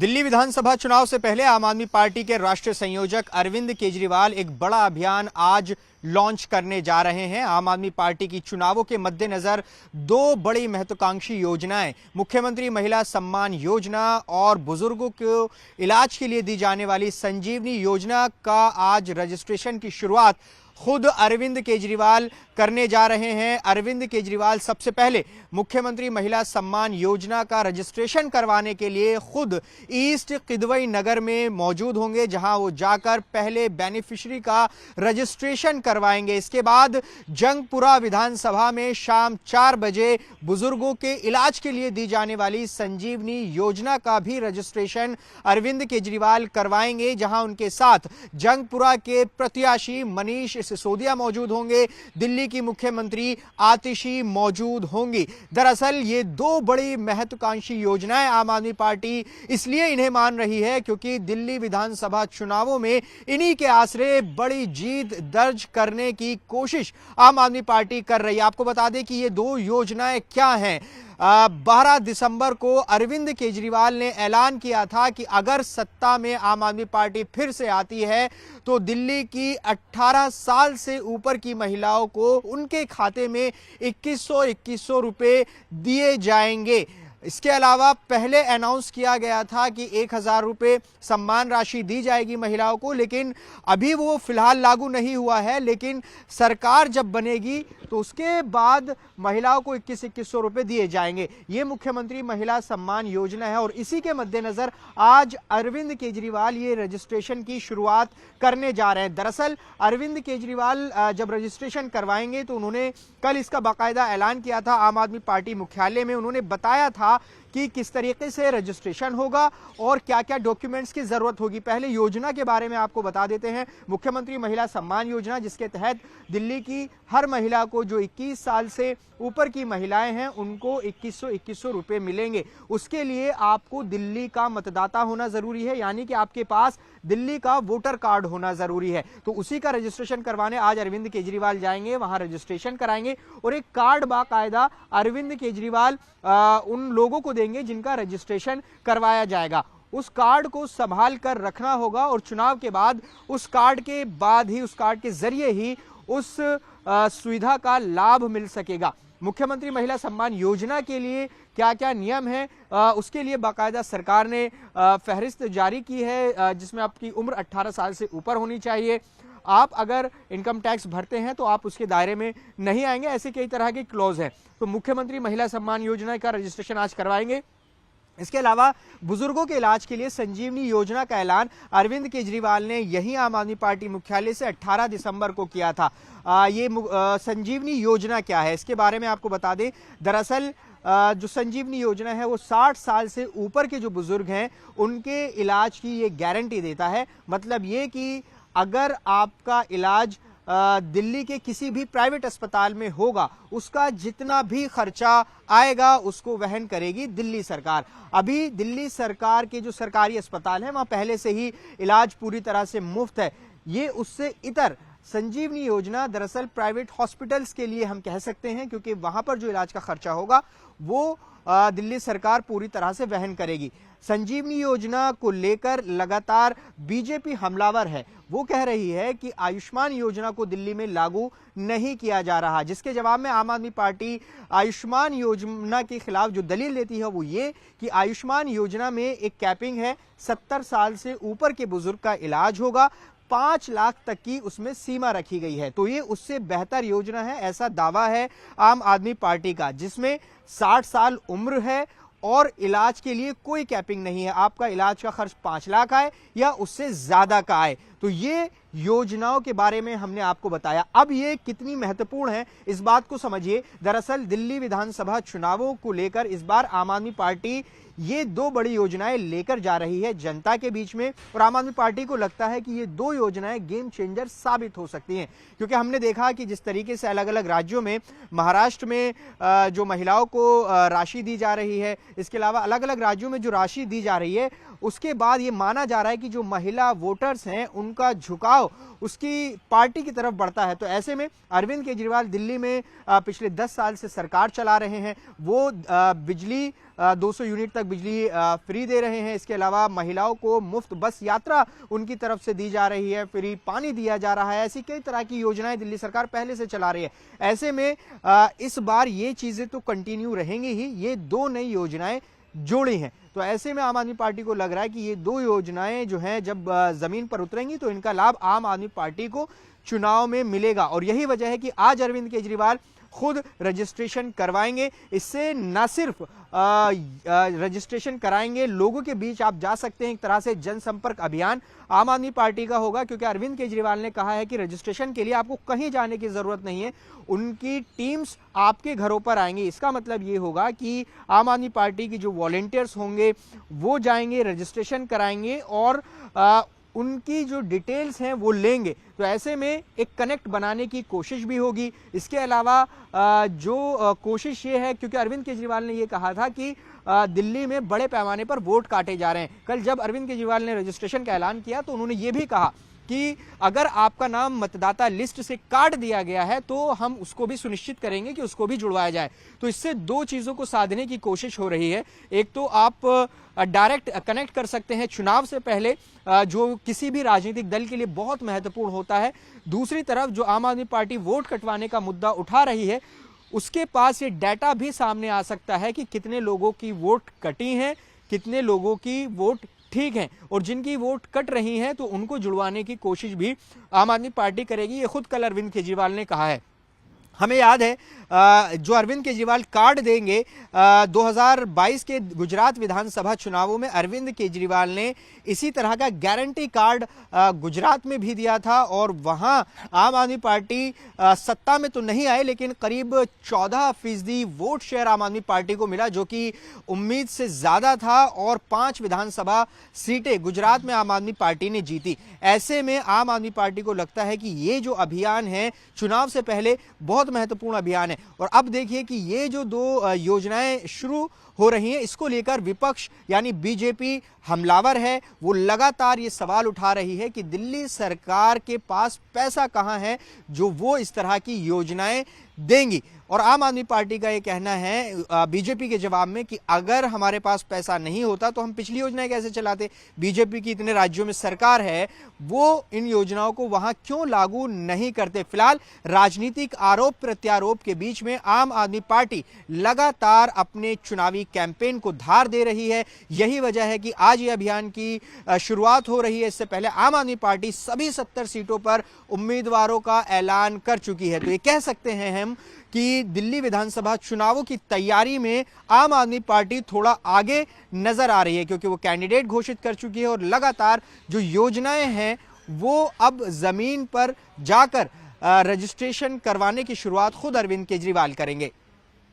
दिल्ली विधानसभा चुनाव से पहले आम आदमी पार्टी के राष्ट्रीय संयोजक अरविंद केजरीवाल एक बड़ा अभियान आज लॉन्च करने जा रहे हैं। आम आदमी पार्टी की चुनावों के मद्देनजर दो बड़ी महत्वाकांक्षी योजनाएं, मुख्यमंत्री महिला सम्मान योजना और बुजुर्गों को इलाज के लिए दी जाने वाली संजीवनी योजना का आज रजिस्ट्रेशन की शुरुआत खुद अरविंद केजरीवाल करने जा रहे हैं। अरविंद केजरीवाल सबसे पहले मुख्यमंत्री महिला सम्मान योजना का रजिस्ट्रेशन करवाने के लिए खुद ईस्ट किदवई नगर में मौजूद होंगे, जहां वो जाकर पहले बेनिफिशियरी का रजिस्ट्रेशन करवाएंगे। इसके बाद जंगपुरा विधानसभा में शाम 4 बजे बुजुर्गों के इलाज के लिए दी जाने वाली संजीवनी योजना का भी रजिस्ट्रेशन अरविंद केजरीवाल करवाएंगे, जहां उनके साथ जंगपुरा के प्रत्याशी मनीष सिसोदिया मौजूद होंगे, दिल्ली की मुख्यमंत्री आतिशी मौजूद होंगी। दरअसल ये दो बड़ी महत्वाकांक्षी योजनाएं आम आदमी पार्टी इसलिए इन्हें मान रही है क्योंकि दिल्ली विधानसभा चुनावों में इन्हीं के आसरे बड़ी जीत दर्ज करने की कोशिश आम आदमी पार्टी कर रही है। आपको बता दें कि ये दो योजनाएं क्या हैं। 12 दिसंबर को अरविंद केजरीवाल ने ऐलान किया था कि अगर सत्ता में आम आदमी पार्टी फिर से आती है तो दिल्ली की 18 साल से ऊपर की महिलाओं को उनके खाते में 2100 रुपए दिए जाएंगे। इसके अलावा पहले अनाउंस किया गया था कि 1000 रुपए सम्मान राशि दी जाएगी महिलाओं को, लेकिन अभी वो फिलहाल लागू नहीं हुआ है। लेकिन सरकार जब बनेगी तो उसके बाद महिलाओं को 2100 रुपए दिए जाएंगे। ये मुख्यमंत्री महिला सम्मान योजना है और इसी के मद्देनजर आज अरविंद केजरीवाल ये रजिस्ट्रेशन की शुरुआत करने जा रहे हैं। दरअसल अरविंद केजरीवाल जब रजिस्ट्रेशन करवाएंगे तो उन्होंने कल इसका बाकायदा ऐलान किया था आम आदमी पार्टी मुख्यालय में। उन्होंने बताया था कि किस तरीके से रजिस्ट्रेशन होगा और क्या क्या डॉक्यूमेंट्स की जरूरत होगी। पहले योजना के बारे में आपको बता देते हैं। मुख्यमंत्री महिला सम्मान योजना, जिसके तहत दिल्ली की हर महिला को जो 21 साल से ऊपर की महिलाएं हैं उनको 2100 रुपए मिलेंगे। उसके लिए आपको दिल्ली का मतदाता होना जरूरी है, यानी कि आपके पास दिल्ली का वोटर कार्ड होना जरूरी है। तो उसी का रजिस्ट्रेशन करवाने आज अरविंद केजरीवाल जाएंगे, वहां रजिस्ट्रेशन कराएंगे और एक कार्ड बाकायदा अरविंद केजरीवाल उन लोगों को देंगे जिनका रजिस्ट्रेशन करवाया जाएगा। उस कार्ड को संभाल कर रखना होगा और चुनाव के बाद उस कार्ड के बाद ही, उस कार्ड के जरिए ही उस सुविधा का लाभ मिल सकेगा। मुख्यमंत्री महिला सम्मान योजना के लिए क्या क्या नियम है, उसके लिए बाकायदा सरकार ने फहरिस्त जारी की है, जिसमें आपकी उम्र 18 साल से ऊपर होनी चाहिए। आप अगर इनकम टैक्स भरते हैं तो आप उसके दायरे में नहीं आएंगे। ऐसे कई तरह के क्लॉज हैं। तो मुख्यमंत्री महिला सम्मान योजना का रजिस्ट्रेशन आज करवाएंगे। इसके अलावा बुजुर्गों के इलाज के लिए संजीवनी योजना का ऐलान अरविंद केजरीवाल ने यही आम आदमी पार्टी मुख्यालय से 18 दिसंबर को किया था। ये संजीवनी योजना क्या है, इसके बारे में आपको बता दें। दरअसल जो संजीवनी योजना है वो 60 साल से ऊपर के जो बुजुर्ग हैं उनके इलाज की ये गारंटी देता है। मतलब ये कि अगर आपका इलाज दिल्ली के किसी भी प्राइवेट अस्पताल में होगा, उसका जितना भी खर्चा आएगा उसको वहन करेगी दिल्ली सरकार। अभी दिल्ली सरकार के जो सरकारी अस्पताल हैं वहां पहले से ही इलाज पूरी तरह से मुफ्त है। ये उससे इतर संजीवनी योजना दरअसल प्राइवेट हॉस्पिटल्स के लिए हम कह सकते हैं, क्योंकि वहां पर जो इलाज का खर्चा होगा वो दिल्ली सरकार पूरी तरह से वहन करेगी। संजीवनी योजना को लेकर लगातार बीजेपी हमलावर है। वो कह रही है कि आयुष्मान योजना को दिल्ली में लागू नहीं किया जा रहा, जिसके जवाब में आम आदमी पार्टी आयुष्मान योजना के खिलाफ जो दलील देती है वो ये कि आयुष्मान योजना में एक कैपिंग है, 70 साल से ऊपर के बुजुर्ग का इलाज होगा, 5 लाख तक की उसमें सीमा रखी गई है। तो ये उससे बेहतर योजना है, ऐसा दावा है आम आदमी पार्टी का, जिसमें 60 साल उम्र है और इलाज के लिए कोई कैपिंग नहीं है। आपका इलाज का खर्च 5 लाख आए या उससे ज्यादा का आए। तो ये योजनाओं के बारे में हमने आपको बताया। अब ये कितनी महत्वपूर्ण है इस बात को समझिए। दरअसल दिल्ली विधानसभा चुनावों को लेकर इस बार आम आदमी पार्टी ये दो बड़ी योजनाएं लेकर जा रही है जनता के बीच में, और आम आदमी पार्टी को लगता है कि ये दो योजनाएं गेम चेंजर साबित हो सकती हैं। क्योंकि हमने देखा कि जिस तरीके से अलग अलग राज्यों में, महाराष्ट्र में जो महिलाओं को राशि दी जा रही है, इसके अलावा अलग अलग राज्यों में जो राशि दी जा रही है, उसके बाद ये माना जा रहा है कि जो महिला वोटर्स हैं उनका झुकाव उसकी पार्टी की तरफ बढ़ता है। तो ऐसे में अरविंद केजरीवाल दिल्ली में पिछले 10 साल से सरकार चला रहे हैं। वो बिजली 200 यूनिट तक बिजली फ्री दे रहे हैं। इसके अलावा महिलाओं को मुफ्त बस यात्रा उनकी तरफ से दी जा रही है, फ्री पानी दिया जा रहा है। ऐसी कई तरह की योजनाएं दिल्ली सरकार पहले से चला रही है। ऐसे में इस बार ये चीजें तो कंटिन्यू रहेंगी ही, ये 2 नई योजनाएं जोड़ी हैं। तो ऐसे में आम आदमी पार्टी को लग रहा है कि ये 2 योजनाएं जो हैं जब जमीन पर उतरेंगी तो इनका लाभ आम आदमी पार्टी को चुनाव में मिलेगा। और यही वजह है कि आज अरविंद केजरीवाल खुद रजिस्ट्रेशन करवाएंगे। इससे न सिर्फ रजिस्ट्रेशन कराएंगे, लोगों के बीच आप जा सकते हैं, एक तरह से जनसंपर्क अभियान आम आदमी पार्टी का होगा, क्योंकि अरविंद केजरीवाल ने कहा है कि रजिस्ट्रेशन के लिए आपको कहीं जाने की जरूरत नहीं है, उनकी टीम्स आपके घरों पर आएंगी। इसका मतलब ये होगा कि आम आदमी पार्टी की जो वॉलंटियर्स होंगे वो जाएंगे, रजिस्ट्रेशन कराएंगे और उनकी जो डिटेल्स हैं वो लेंगे। तो ऐसे में एक कनेक्ट बनाने की कोशिश भी होगी। इसके अलावा जो कोशिश ये है, क्योंकि अरविंद केजरीवाल ने ये कहा था कि दिल्ली में बड़े पैमाने पर वोट काटे जा रहे हैं। कल जब अरविंद केजरीवाल ने रजिस्ट्रेशन का ऐलान किया तो उन्होंने ये भी कहा कि अगर आपका नाम मतदाता लिस्ट से काट दिया गया है तो हम उसको भी सुनिश्चित करेंगे कि उसको भी जुड़वाया जाए। तो इससे 2 चीजों को साधने की कोशिश हो रही है। एक तो आप डायरेक्ट कनेक्ट कर सकते हैं चुनाव से पहले, जो किसी भी राजनीतिक दल के लिए बहुत महत्वपूर्ण होता है। दूसरी तरफ जो आम आदमी पार्टी वोट कटवाने का मुद्दा उठा रही है, उसके पास ये डाटा भी सामने आ सकता है कि कितने लोगों की वोट कटी हैं, कितने लोगों की वोट ठीक है, और जिनकी वोट कट रही हैं तो उनको जुड़वाने की कोशिश भी आम आदमी पार्टी करेगी। ये खुद कल अरविंद केजरीवाल ने कहा है। हमें याद है जो अरविंद केजरीवाल कार्ड देंगे, 2022 के गुजरात विधानसभा चुनावों में अरविंद केजरीवाल ने इसी तरह का गारंटी कार्ड गुजरात में भी दिया था और वहां आम आदमी पार्टी सत्ता में तो नहीं आए, लेकिन करीब 14% वोट शेयर आम आदमी पार्टी को मिला, जो कि उम्मीद से ज्यादा था, और 5 विधानसभा सीटें गुजरात में आम आदमी पार्टी ने जीती। ऐसे में आम आदमी पार्टी को लगता है कि ये जो अभियान है चुनाव से पहले बहुत महत्वपूर्ण अभियान है। और अब देखिए कि ये जो 2 योजनाएं शुरू हो रही हैं, इसको लेकर विपक्ष यानी बीजेपी हमलावर है। वो लगातार ये सवाल उठा रही है कि दिल्ली सरकार के पास पैसा कहां है जो वो इस तरह की योजनाएं देंगी। और आम आदमी पार्टी का ये कहना है बीजेपी के जवाब में कि अगर हमारे पास पैसा नहीं होता तो हम पिछली योजनाएं कैसे चलाते। बीजेपी की इतने राज्यों में सरकार है, वो इन योजनाओं को वहां क्यों लागू नहीं करते। फिलहाल राजनीतिक आरोप प्रत्यारोप के बीच में आम आदमी पार्टी लगातार अपने चुनावी कैंपेन को धार दे रही है। यही वजह है कि आज ये अभियान की शुरुआत हो रही है। इससे पहले आम आदमी पार्टी सभी 70 सीटों पर उम्मीदवारों का ऐलान कर चुकी है। तो ये कह सकते हैं हम कि दिल्ली विधानसभा चुनावों की तैयारी में आम आदमी पार्टी थोड़ा आगे नजर आ रही है, क्योंकि वो कैंडिडेट घोषित कर चुकी है और लगातार जो योजनाएं हैं वो अब जमीन पर जाकर रजिस्ट्रेशन करवाने की शुरुआत खुद अरविंद केजरीवाल करेंगे।